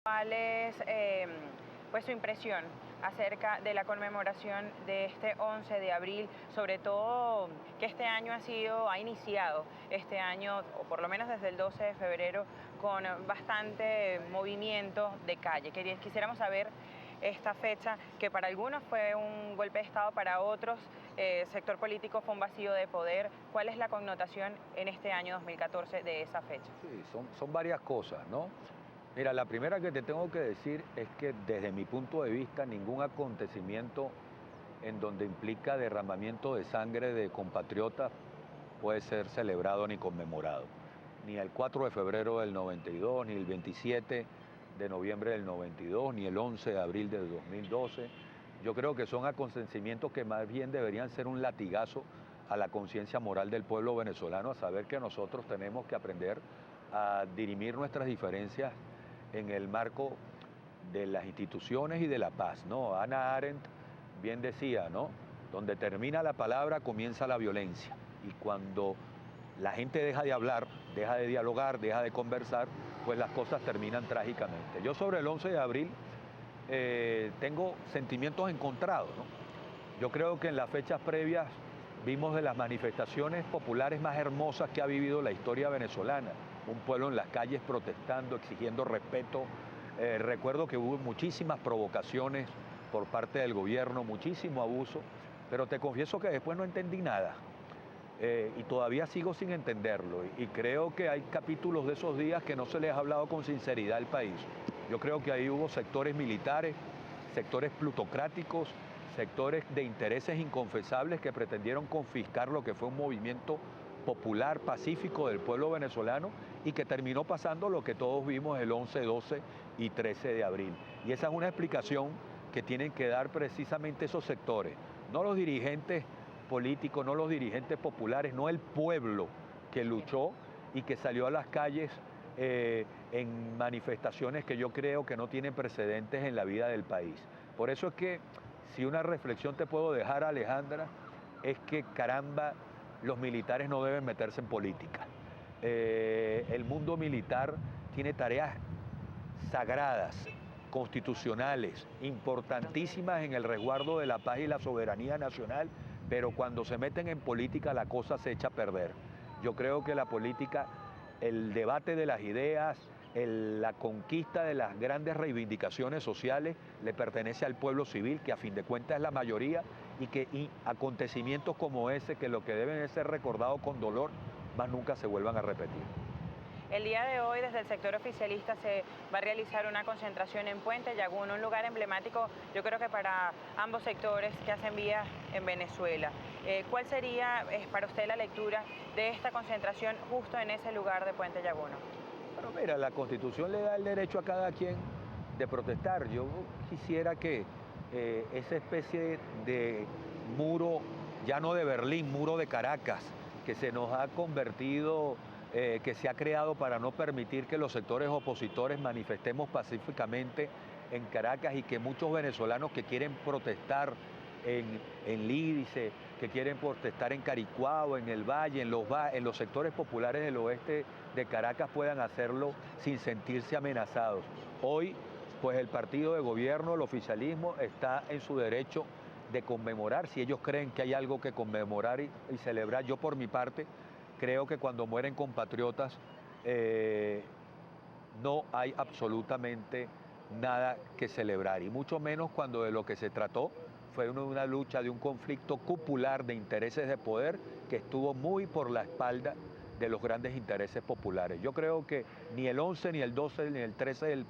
¿Cuál es pues su impresión acerca de la conmemoración de este 11 de abril, sobre todo que este año ha iniciado este año, o por lo menos desde el 12 de febrero, con bastante movimiento de calle? Quisiéramos saber esta fecha, que para algunos fue un golpe de Estado, para otros sector político fue un vacío de poder. ¿Cuál es la connotación en este año 2014 de esa fecha? Sí, son varias cosas, ¿no? Mira, la primera que te tengo que decir es que desde mi punto de vista ningún acontecimiento en donde implica derramamiento de sangre de compatriotas puede ser celebrado ni conmemorado. Ni el 4 de febrero del 92, ni el 27 de noviembre del 92, ni el 11 de abril del 2012. Yo creo que son acontecimientos que más bien deberían ser un latigazo a la conciencia moral del pueblo venezolano, a saber que nosotros tenemos que aprender a dirimir nuestras diferencias en el marco de las instituciones y de la paz, ¿no? Hannah Arendt bien decía, ¿no? Donde termina la palabra comienza la violencia, y cuando la gente deja de hablar, deja de dialogar, deja de conversar, pues las cosas terminan trágicamente. Yo sobre el 11 de abril tengo sentimientos encontrados, ¿no? Yo creo que en las fechas previas vimos de las manifestaciones populares más hermosas que ha vivido la historia venezolana. Un pueblo en las calles protestando, exigiendo respeto. Recuerdo que hubo muchísimas provocaciones por parte del gobierno, muchísimo abuso, pero te confieso que después no entendí nada. Y todavía sigo sin entenderlo. Y creo que hay capítulos de esos días que no se les ha hablado con sinceridad al país. Yo creo que ahí hubo sectores militares, sectores plutocráticos, sectores de intereses inconfesables que pretendieron confiscar lo que fue un movimiento popular, pacífico del pueblo venezolano, y que terminó pasando lo que todos vimos el 11, 12 y 13 de abril. Y esa es una explicación que tienen que dar precisamente esos sectores, no los dirigentes políticos, no los dirigentes populares, no el pueblo que luchó y que salió a las calles en manifestaciones que yo creo que no tienen precedentes en la vida del país. Por eso es que si una reflexión te puedo dejar, Alejandra, es que caramba, los militares no deben meterse en política. El mundo militar tiene tareas sagradas, constitucionales, importantísimas en el resguardo de la paz y la soberanía nacional, pero cuando se meten en política la cosa se echa a perder. Yo creo que la política, el debate de las ideas, la conquista de las grandes reivindicaciones sociales le pertenece al pueblo civil, que a fin de cuentas es la mayoría, y acontecimientos como ese, que lo que deben es ser recordados con dolor, más nunca se vuelvan a repetir. El día de hoy, desde el sector oficialista, se va a realizar una concentración en Puente Llaguno, un lugar emblemático, yo creo que para ambos sectores que hacen vía en Venezuela. ¿Cuál sería para usted la lectura de esta concentración justo en ese lugar de Puente Llaguno? Bueno, mira, la Constitución le da el derecho a cada quien de protestar. Yo quisiera que esa especie de muro, ya no de Berlín, muro de Caracas, que se nos ha convertido, que se ha creado para no permitir que los sectores opositores manifestemos pacíficamente en Caracas, y que muchos venezolanos que quieren protestar en Lídice, que quieren protestar en Caricuao, en el Valle, en los sectores populares del oeste de Caracas, puedan hacerlo sin sentirse amenazados. Hoy, pues el partido de gobierno, el oficialismo, está en su derecho de conmemorar, si ellos creen que hay algo que conmemorar y celebrar. Yo por mi parte creo que cuando mueren compatriotas no hay absolutamente nada que celebrar, y mucho menos cuando de lo que se trató fue una lucha de un conflicto cupular de intereses de poder que estuvo muy por la espalda de los grandes intereses populares. Yo creo que ni el 11, ni el 12, ni el 13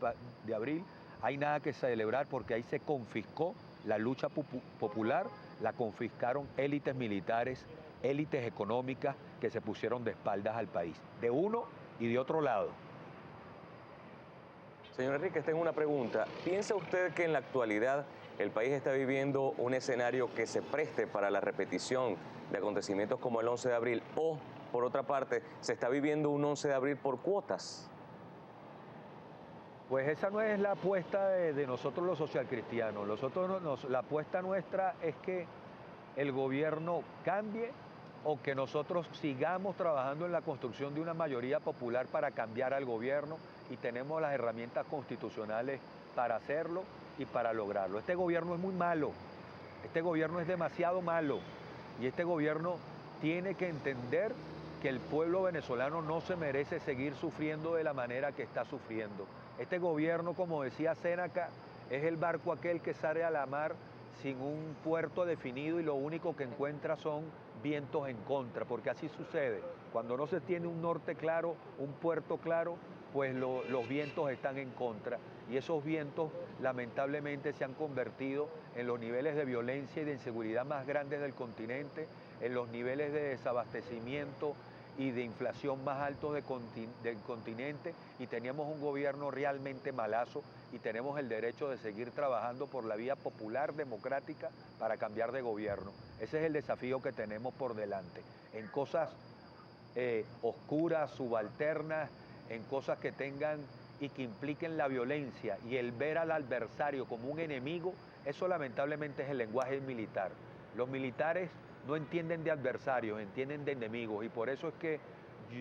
de abril hay nada que celebrar, porque ahí se confiscó la lucha popular, la confiscaron élites militares, élites económicas que se pusieron de espaldas al país, de uno y de otro lado. Señor Enrique, tengo una pregunta. ¿Piensa usted que en la actualidad el país está viviendo un escenario que se preste para la repetición de acontecimientos como el 11 de abril? O, por otra parte, se está viviendo un 11 de abril por cuotas. Pues esa no es la apuesta de nosotros los socialcristianos. La apuesta nuestra es que el gobierno cambie, o que nosotros sigamos trabajando en la construcción de una mayoría popular para cambiar al gobierno y tenemos las herramientas constitucionales para hacerlo y para lograrlo. Este gobierno es muy malo, este gobierno es demasiado malo y este gobierno tiene que entender que el pueblo venezolano no se merece seguir sufriendo de la manera que está sufriendo. Este gobierno, como decía Séneca, es el barco aquel que sale a la mar sin un puerto definido y lo único que encuentra son vientos en contra, porque así sucede. Cuando no se tiene un norte claro, un puerto claro, pues los vientos están en contra y esos vientos lamentablemente se han convertido en los niveles de violencia y de inseguridad más grandes del continente, en los niveles de desabastecimiento y de inflación más altos del continente, y teníamos un gobierno realmente malazo y tenemos el derecho de seguir trabajando por la vía popular democrática para cambiar de gobierno. Ese es el desafío que tenemos por delante, en cosas oscuras, subalternas, en cosas que tengan y que impliquen la violencia y el ver al adversario como un enemigo. Eso lamentablemente es el lenguaje militar. Los militares no entienden de adversarios, entienden de enemigos, y por eso es que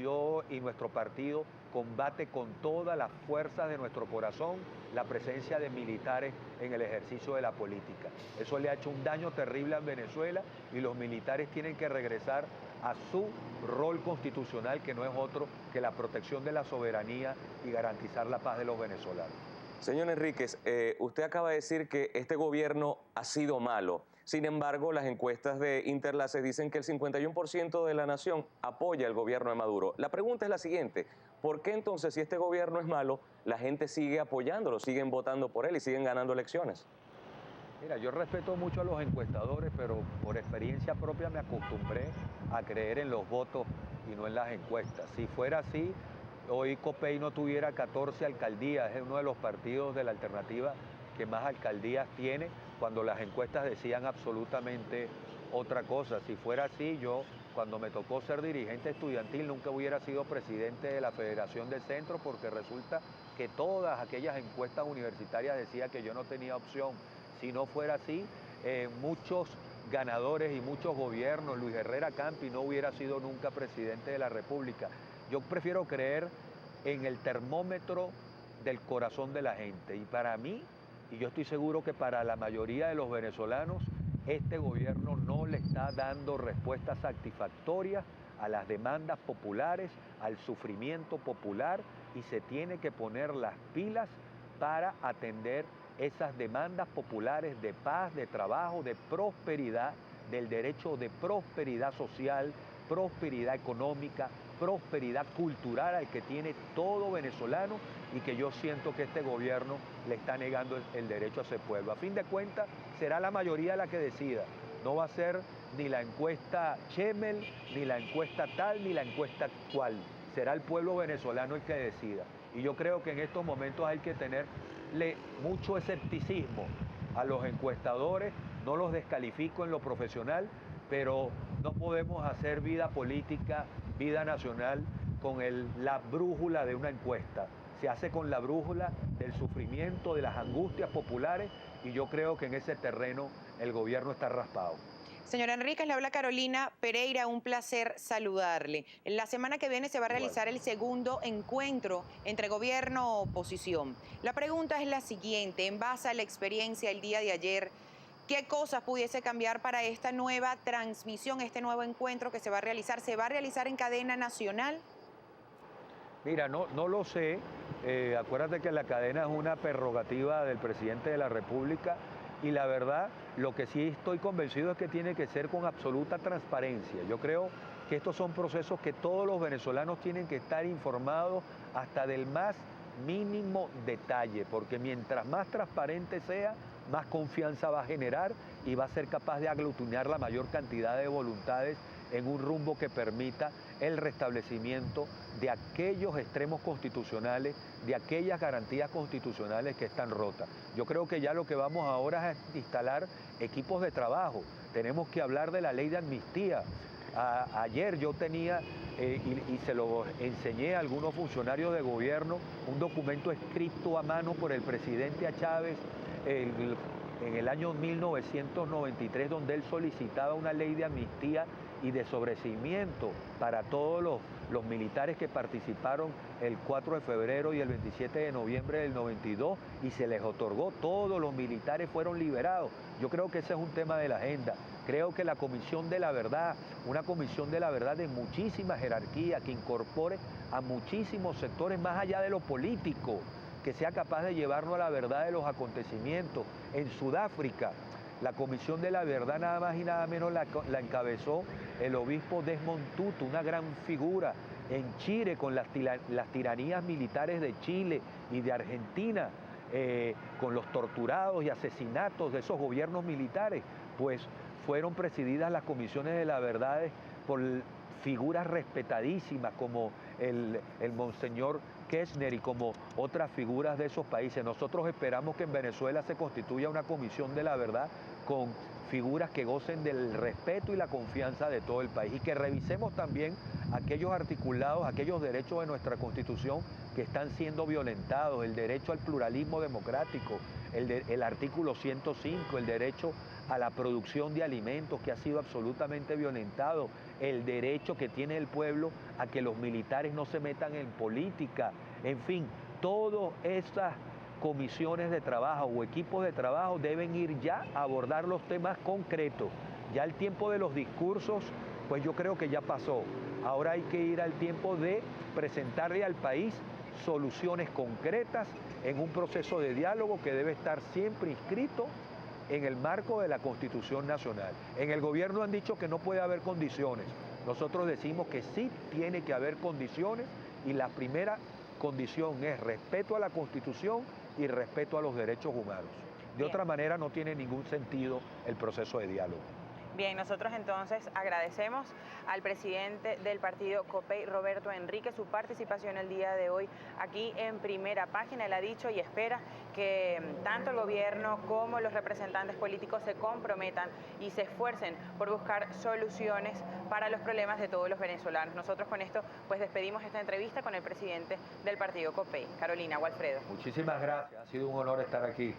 yo y nuestro partido combate con todas las fuerzas de nuestro corazón la presencia de militares en el ejercicio de la política. Eso le ha hecho un daño terrible a Venezuela y los militares tienen que regresar a su rol constitucional, que no es otro que la protección de la soberanía y garantizar la paz de los venezolanos. Señor Enríquez, usted acaba de decir que este gobierno ha sido malo. Sin embargo, las encuestas de Interlaces dicen que el 51% de la nación apoya el gobierno de Maduro. La pregunta es la siguiente: ¿por qué entonces, si este gobierno es malo, la gente sigue apoyándolo, siguen votando por él y siguen ganando elecciones? Mira, yo respeto mucho a los encuestadores, pero por experiencia propia me acostumbré a creer en los votos y no en las encuestas. Si fuera así, hoy Copey no tuviera 14 alcaldías, es uno de los partidos de la alternativa que más alcaldías tiene, cuando las encuestas decían absolutamente otra cosa. Si fuera así, yo cuando me tocó ser dirigente estudiantil nunca hubiera sido presidente de la Federación del Centro, porque resulta que todas aquellas encuestas universitarias decían que yo no tenía opción. Si no fuera así, muchos ganadores y muchos gobiernos, Luis Herrera Campi no hubiera sido nunca presidente de la República. Yo prefiero creer en el termómetro del corazón de la gente, y para mí, y yo estoy seguro que para la mayoría de los venezolanos, este gobierno no le está dando respuestas satisfactorias a las demandas populares, al sufrimiento popular, y se tiene que poner las pilas para atender esas demandas populares de paz, de trabajo, de prosperidad, del derecho de prosperidad social, prosperidad económica, prosperidad cultural al que tiene todo venezolano, y que yo siento que este gobierno le está negando el derecho a ese pueblo. A fin de cuentas, será la mayoría la que decida. No va a ser ni la encuesta Chemel, ni la encuesta tal, ni la encuesta cual. Será el pueblo venezolano el que decida. Y yo creo que en estos momentos hay que tenerle mucho escepticismo a los encuestadores. No los descalifico en lo profesional, pero no podemos hacer vida política, vida nacional, con la brújula de una encuesta. Se hace con la brújula del sufrimiento, de las angustias populares, y yo creo que en ese terreno el gobierno está raspado. Señora Enríquez, le habla Carolina Pereira, un placer saludarle. La semana que viene se va a realizar el segundo encuentro entre gobierno y oposición. La pregunta es la siguiente: en base a la experiencia el día de ayer, ¿qué cosas pudiese cambiar para esta nueva transmisión, este nuevo encuentro que se va a realizar? ¿Se va a realizar en cadena nacional? Mira, no lo sé. Acuérdate que la cadena es una prerrogativa del presidente de la República, y la verdad, lo que sí estoy convencido es que tiene que ser con absoluta transparencia. Yo creo que estos son procesos que todos los venezolanos tienen que estar informados hasta del más mínimo detalle, porque mientras más transparente sea, más confianza va a generar y va a ser capaz de aglutinar la mayor cantidad de voluntades en un rumbo que permita el restablecimiento de aquellos extremos constitucionales, de aquellas garantías constitucionales que están rotas. Yo creo que ya lo que vamos ahora es instalar equipos de trabajo. Tenemos que hablar de la ley de amnistía. Ayer yo tenía, y se lo enseñé a algunos funcionarios de gobierno, un documento escrito a mano por el presidente a Chávez en el año 1993, donde él solicitaba una ley de amnistía y de sobreseimiento para todos los militares que participaron el 4 de febrero y el 27 de noviembre del 92 y se les otorgó, todos los militares fueron liberados. Yo creo que ese es un tema de la agenda. Creo que la Comisión de la Verdad, una Comisión de la Verdad de muchísima jerarquía, que incorpore a muchísimos sectores más allá de lo político, que sea capaz de llevarnos a la verdad de los acontecimientos. En Sudáfrica, la Comisión de la Verdad nada más y nada menos la encabezó el obispo Desmond Tutu, una gran figura. En Chile, con las tiranías militares de Chile y de Argentina, con los torturados y asesinatos de esos gobiernos militares, pues fueron presididas las comisiones de la verdad por figuras respetadísimas como el monseñor Kirchner y como otras figuras de esos países. Nosotros esperamos que en Venezuela se constituya una comisión de la verdad con figuras que gocen del respeto y la confianza de todo el país y que revisemos también aquellos articulados, aquellos derechos de nuestra Constitución que están siendo violentados, el derecho al pluralismo democrático, el artículo 105, el derecho a la producción de alimentos que ha sido absolutamente violentado, el derecho que tiene el pueblo a que los militares no se metan en política, en fin, todas esas comisiones de trabajo o equipos de trabajo deben ir ya a abordar los temas concretos. Ya el tiempo de los discursos, pues yo creo que ya pasó. Ahora hay que ir al tiempo de presentarle al país soluciones concretas en un proceso de diálogo que debe estar siempre inscrito en el marco de la Constitución Nacional. En el gobierno han dicho que no puede haber condiciones. Nosotros decimos que sí tiene que haber condiciones y la primera condición es respeto a la Constitución y respeto a los derechos humanos. De otra manera no tiene ningún sentido el proceso de diálogo. Bien, nosotros entonces agradecemos al presidente del partido COPEI, Roberto Enrique, su participación el día de hoy aquí en Primera Página. Él ha dicho y espera que tanto el gobierno como los representantes políticos se comprometan y se esfuercen por buscar soluciones para los problemas de todos los venezolanos. Nosotros con esto pues despedimos esta entrevista con el presidente del partido COPEI. Carolina, Walfredo. Muchísimas gracias, ha sido un honor estar aquí.